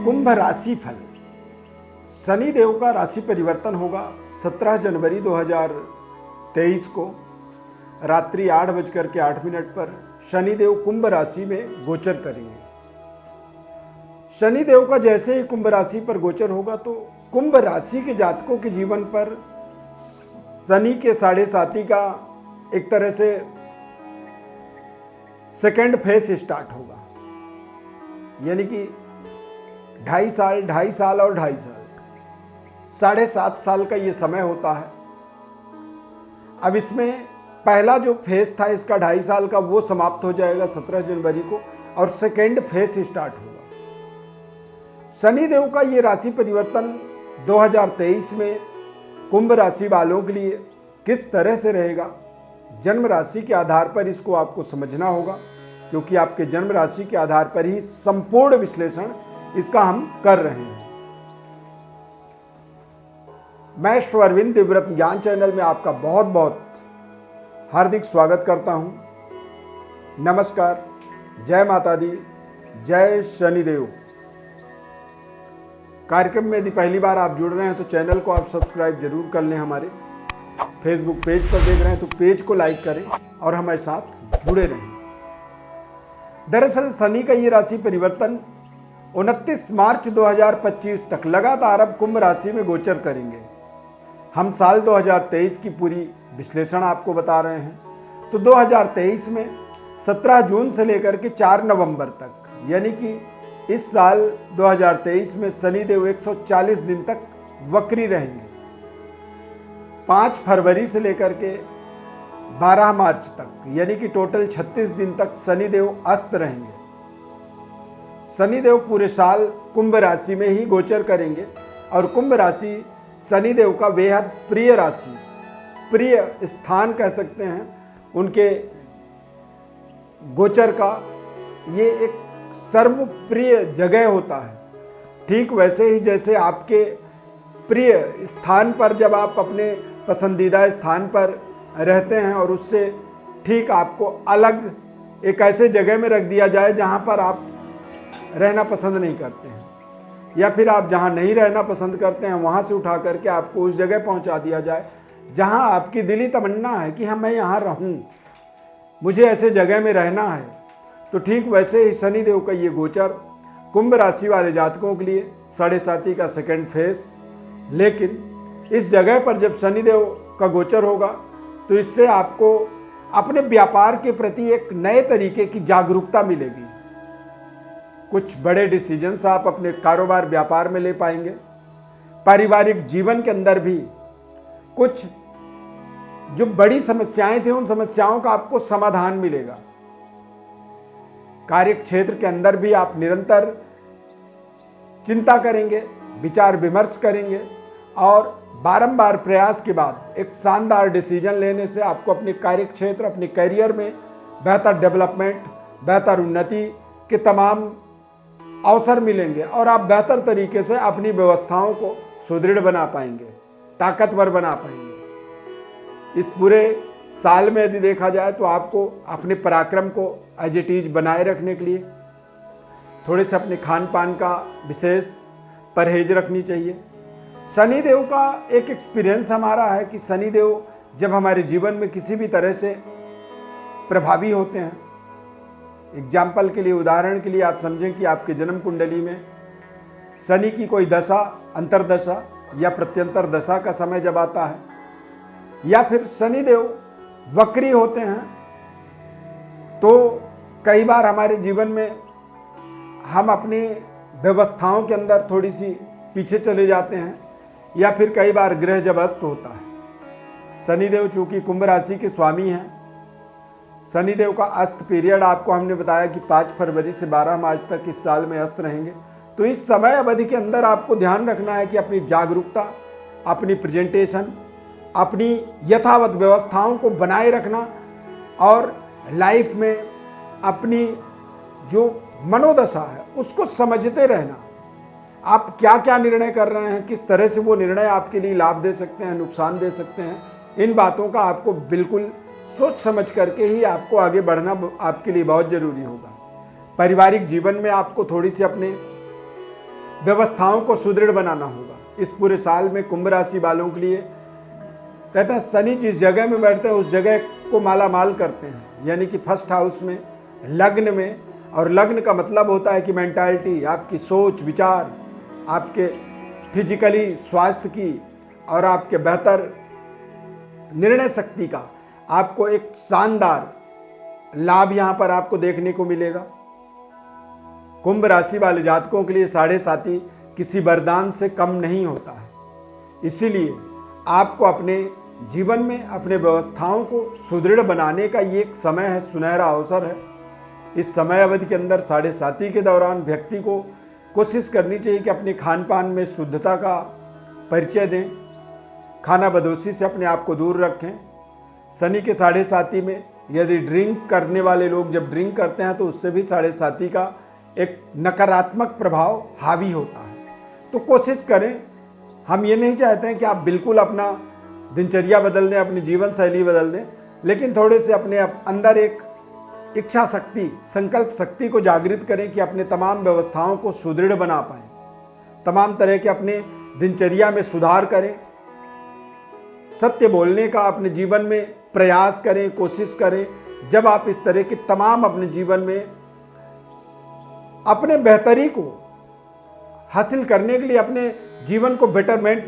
कुंभ राशि फल। शनि देव का राशि परिवर्तन होगा 17 जनवरी 2023 को रात्रि 8:08 पर शनि देव कुंभ राशि में गोचर करेंगे। शनि देव का जैसे ही कुंभ राशि पर गोचर होगा तो कुंभ राशि के जातकों के जीवन पर शनि के 7.5 का एक तरह से सेकेंड फेज स्टार्ट होगा, यानी कि 2.5 साल और 2.5 साल, 7.5 साल का ये समय होता है। अब इसमें पहला जो फेज था इसका 2.5 साल का वो समाप्त हो जाएगा 17 जनवरी को और सेकेंड फेज स्टार्ट होगा। शनि देव का ये राशि परिवर्तन 2023 में कुंभ राशि वालों के लिए किस तरह से रहेगा, जन्म राशि के आधार पर इसको आपको समझना होगा, क्योंकि आपके जन्म राशि के आधार पर ही संपूर्ण विश्लेषण इसका हम कर रहे हैं। मैं श्री अरविंद दिव्यव्रत ज्ञान चैनल में आपका बहुत बहुत हार्दिक स्वागत करता हूं। नमस्कार, जय माता दी, जय शनिदेव। कार्यक्रम में यदि पहली बार आप जुड़ रहे हैं तो चैनल को आप सब्सक्राइब जरूर कर लें। हमारे फेसबुक पेज पर देख रहे हैं तो पेज को लाइक करें और हमारे साथ जुड़े रहें। दरअसल शनि का ये राशि परिवर्तन 29 मार्च 2025 तक लगातार अब कुंभ राशि में गोचर करेंगे। हम साल 2023 की पूरी विश्लेषण आपको बता रहे हैं। तो 2023 में 17 जून से लेकर के 4 नवंबर तक, यानी कि इस साल 2023 में शनि देव 140 दिन तक वक्री रहेंगे। 5 फरवरी से लेकर के 12 मार्च तक, यानी कि टोटल 36 दिन तक शनि देव अस्त रहेंगे। शनि देव पूरे साल कुंभ राशि में ही गोचर करेंगे और कुंभ राशि शनि देव का बेहद प्रिय राशि, प्रिय स्थान कह सकते हैं। उनके गोचर का ये एक सर्वप्रिय जगह होता है। ठीक वैसे ही जैसे आपके प्रिय स्थान पर जब आप अपने पसंदीदा स्थान पर रहते हैं और उससे ठीक आपको अलग एक ऐसे जगह में रख दिया जाए जहां पर आप रहना पसंद नहीं करते हैं, या फिर आप जहां नहीं रहना पसंद करते हैं वहां से उठा करके आपको उस जगह पहुंचा दिया जाए जहां आपकी दिली तमन्ना है कि हाँ मैं यहाँ रहूं, मुझे ऐसे जगह में रहना है। तो ठीक वैसे ही शनि देव का ये गोचर कुंभ राशि वाले जातकों के लिए 7.5 का सेकेंड फेज, लेकिन इस जगह पर जब शनि देव का गोचर होगा तो इससे आपको अपने व्यापार के प्रति एक नए तरीके की जागरूकता मिलेगी। कुछ बड़े डिसीजंस आप अपने कारोबार व्यापार में ले पाएंगे। पारिवारिक जीवन के अंदर भी कुछ जो बड़ी समस्याएं थी उन समस्याओं का आपको समाधान मिलेगा। कार्य क्षेत्र के अंदर भी आप निरंतर चिंता करेंगे, विचार विमर्श करेंगे और बारंबार प्रयास के बाद एक शानदार डिसीजन लेने से आपको अपने कार्य क्षेत्र, अपने करियर में बेहतर डेवलपमेंट, बेहतर उन्नति के तमाम अवसर मिलेंगे और आप बेहतर तरीके से अपनी व्यवस्थाओं को सुदृढ़ बना पाएंगे, ताकतवर बना पाएंगे। इस पूरे साल में यदि देखा जाए तो आपको अपने पराक्रम को एज इट इज बनाए रखने के लिए थोड़े से अपने खान पान का विशेष परहेज रखनी चाहिए। शनि देव का एक एक्सपीरियंस हमारा है कि शनि देव जब हमारे जीवन में किसी भी तरह से प्रभावी होते हैं, एग्जाम्पल के लिए, उदाहरण के लिए आप समझें कि आपके जन्म कुंडली में शनि की कोई दशा, अंतरदशा या प्रत्यंतर दशा का समय जब आता है, या फिर शनि देव वक्री होते हैं, तो कई बार हमारे जीवन में हम अपनी व्यवस्थाओं के अंदर थोड़ी सी पीछे चले जाते हैं, या फिर कई बार ग्रह जब अस्त होता है। शनिदेव चूंकि कुंभ राशि के स्वामी हैं, शनिदेव का अस्त पीरियड आपको हमने बताया कि 5 फरवरी से 12 मार्च तक इस साल में अस्त रहेंगे। तो इस समय अवधि के अंदर आपको ध्यान रखना है कि अपनी जागरूकता, अपनी प्रेजेंटेशन, अपनी यथावत व्यवस्थाओं को बनाए रखना और लाइफ में अपनी जो मनोदशा है उसको समझते रहना। आप क्या क्या निर्णय कर रहे हैं, किस तरह से वो निर्णय आपके लिए लाभ दे सकते हैं, नुकसान दे सकते हैं, इन बातों का आपको बिल्कुल सोच समझ करके ही आपको आगे बढ़ना आपके लिए बहुत ज़रूरी होगा। पारिवारिक जीवन में आपको थोड़ी सी अपने व्यवस्थाओं को सुदृढ़ बनाना होगा। इस पूरे साल में कुंभ राशि वालों के लिए कहते हैं शनि जिस जगह में बैठते हैं उस जगह को माला माल करते हैं, यानी कि फर्स्ट हाउस में, लग्न में। और लग्न का मतलब होता है कि मेंटालिटी, आपकी सोच विचार, आपके फिजिकली स्वास्थ्य की और आपके बेहतर निर्णय शक्ति का आपको एक शानदार लाभ यहाँ पर आपको देखने को मिलेगा। कुंभ राशि वाले जातकों के लिए साढ़े साती किसी वरदान से कम नहीं होता है। इसीलिए आपको अपने जीवन में अपने व्यवस्थाओं को सुदृढ़ बनाने का ये एक समय है, सुनहरा अवसर है। इस समय अवधि के अंदर साढ़े साती के दौरान व्यक्ति को कोशिश करनी चाहिए कि अपने खान पान में शुद्धता का परिचय दें, खाना बदोशी से अपने आप को दूर रखें। शनि के साढ़े साती में यदि ड्रिंक करने वाले लोग जब ड्रिंक करते हैं तो उससे भी साढ़े साती का एक नकारात्मक प्रभाव हावी होता है। तो कोशिश करें, हम ये नहीं चाहते हैं कि आप बिल्कुल अपना दिनचर्या बदल दें, अपनी जीवन शैली बदल दें, लेकिन थोड़े से अपने अंदर एक इच्छा शक्ति, संकल्प शक्ति को जागृत करें कि अपने तमाम व्यवस्थाओं को सुदृढ़ बना पाएं, तमाम तरह के अपने दिनचर्या में सुधार करें, सत्य बोलने का अपने जीवन में प्रयास करें, कोशिश करें। जब आप इस तरह के तमाम अपने जीवन में अपने बेहतरी को हासिल करने के लिए, अपने जीवन को बेटरमेंट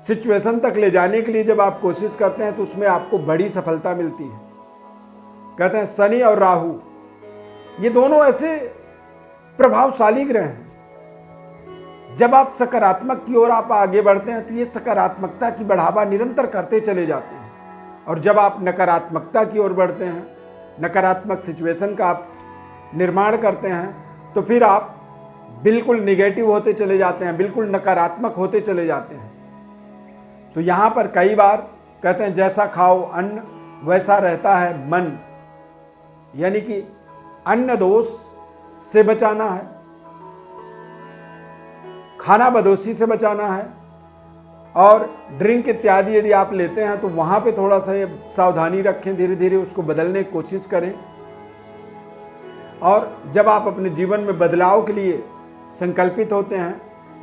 सिचुएशन तक ले जाने के लिए जब आप कोशिश करते हैं तो उसमें आपको बड़ी सफलता मिलती है। कहते हैं शनि और राहु ये दोनों ऐसे प्रभावशाली ग्रह हैं, जब आप सकारात्मक की ओर आप आगे बढ़ते हैं तो ये सकारात्मकता की बढ़ावा निरंतर करते चले जाते हैं, और जब आप नकारात्मकता की ओर बढ़ते हैं, नकारात्मक सिचुएशन का आप निर्माण करते हैं, तो फिर आप बिल्कुल निगेटिव होते चले जाते हैं, बिल्कुल नकारात्मक होते चले जाते हैं। तो यहाँ पर कई बार कहते हैं जैसा खाओ अन्न वैसा रहता है मन, यानी कि अन्न दोष से बचाना है, खाना बदोशी से बचाना है, और ड्रिंक इत्यादि यदि आप लेते हैं तो वहाँ पे थोड़ा सा सावधानी रखें, धीरे धीरे उसको बदलने की कोशिश करें। और जब आप अपने जीवन में बदलाव के लिए संकल्पित होते हैं,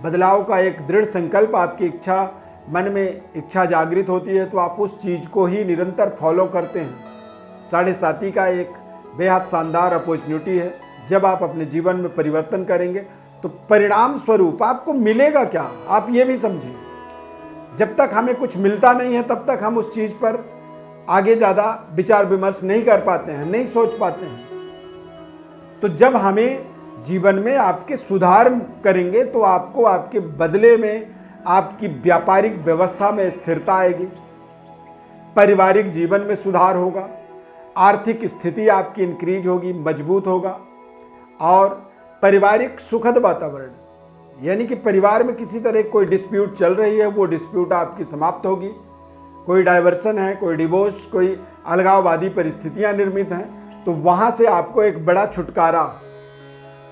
बदलाव का एक दृढ़ संकल्प आपकी इच्छा, मन में इच्छा जागृत होती है, तो आप उस चीज़ को ही निरंतर फॉलो करते हैं। साढ़े साती का एक बेहद शानदार अपॉर्चुनिटी है। जब आप अपने जीवन में परिवर्तन करेंगे तो परिणाम स्वरूप आपको मिलेगा क्या, आप ये भी समझिए। जब तक हमें कुछ मिलता नहीं है तब तक हम उस चीज़ पर आगे ज़्यादा विचार विमर्श नहीं कर पाते हैं, नहीं सोच पाते हैं। तो जब हमें जीवन में आपके सुधार करेंगे तो आपको आपके बदले में आपकी व्यापारिक व्यवस्था में स्थिरता आएगी, पारिवारिक जीवन में सुधार होगा, आर्थिक स्थिति आपकी इंक्रीज होगी, मजबूत होगा, और पारिवारिक सुखद वातावरण, यानी कि परिवार में किसी तरह कोई डिस्प्यूट चल रही है वो डिस्प्यूट आपकी समाप्त होगी, कोई डाइवर्सन है, कोई डिवोर्स, कोई अलगाववादी परिस्थितियां निर्मित हैं, तो वहाँ से आपको एक बड़ा छुटकारा,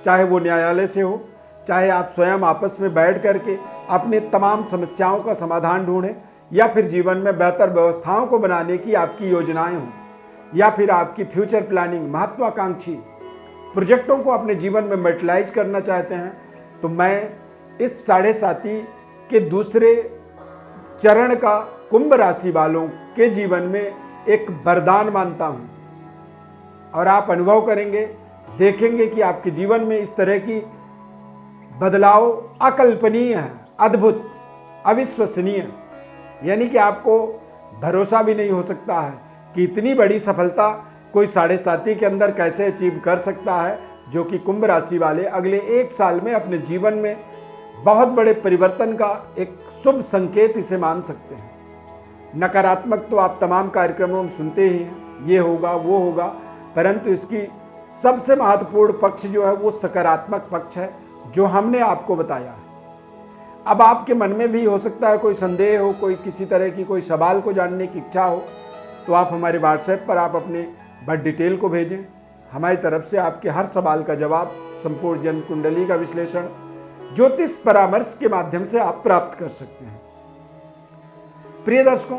चाहे वो न्यायालय से हो, चाहे आप स्वयं आपस में बैठ करके अपने तमाम समस्याओं का समाधान ढूंढें, या फिर जीवन में बेहतर व्यवस्थाओं को बनाने की आपकी योजनाएं हों, या फिर आपकी फ्यूचर प्लानिंग, महत्वाकांक्षी प्रोजेक्टों को अपने जीवन में मेटलाइज करना चाहते हैं, तो मैं इस साढ़े साती के दूसरे चरण का कुंभ राशि वालों के जीवन में एक वरदान मानता हूँ। और आप अनुभव करेंगे, देखेंगे कि आपके जीवन में इस तरह की बदलाव अकल्पनीय है, अद्भुत, अविश्वसनीय, यानी कि आपको भरोसा भी नहीं हो सकता है कि इतनी बड़ी सफलता कोई साढ़े साती के अंदर कैसे अचीव कर सकता है, जो कि कुंभ राशि वाले अगले एक साल में अपने जीवन में बहुत बड़े परिवर्तन का एक शुभ संकेत इसे मान सकते हैं। नकारात्मक तो आप तमाम कार्यक्रमों में सुनते ही हैं, ये होगा वो होगा, परंतु इसकी सबसे महत्वपूर्ण पक्ष जो है वो सकारात्मक पक्ष है, जो हमने आपको बताया है। अब आपके मन में भी हो सकता है कोई संदेह हो, कोई किसी तरह की कोई सवाल को जानने की इच्छा हो, तो आप हमारे व्हाट्सएप पर आप अपने बट डिटेल को भेजें। हमारी तरफ से आपके हर सवाल का जवाब, संपूर्ण जन्म कुंडली का विश्लेषण, ज्योतिष परामर्श के माध्यम से आप प्राप्त कर सकते हैं। प्रिय दर्शकों,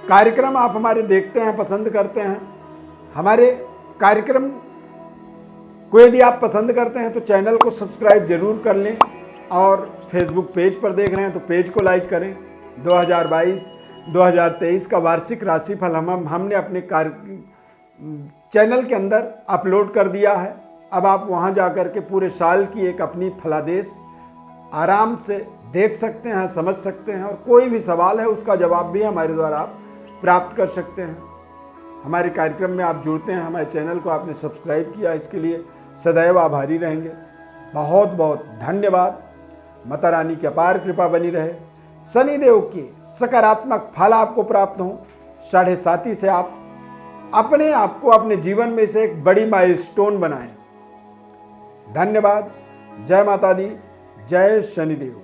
कार्यक्रम आप हमारे देखते हैं, पसंद करते हैं। हमारे कार्यक्रम कोई यदि आप पसंद करते हैं तो चैनल को सब्सक्राइब जरूर कर लें, और फेसबुक पेज पर देख रहे हैं तो पेज को लाइक करें। 2022-2023 का वार्षिक राशिफल हमने अपने चैनल के अंदर अपलोड कर दिया है। अब आप वहां जाकर के पूरे साल की एक अपनी फलादेश आराम से देख सकते हैं, समझ सकते हैं, और कोई भी सवाल है उसका जवाब भी हमारे द्वारा आप प्राप्त कर सकते हैं। हमारे कार्यक्रम में आप जुड़ते हैं, हमारे चैनल को आपने सब्सक्राइब किया, इसके लिए सदैव आभारी रहेंगे। बहुत बहुत धन्यवाद। माता रानी की अपार कृपा बनी रहे। शनिदेव की सकारात्मक फल आपको प्राप्त हो। 7:30 से आप अपने आप को अपने जीवन में से एक बड़ी माइलस्टोन बनाएं। धन्यवाद। जय माता दी, जय शनिदेव।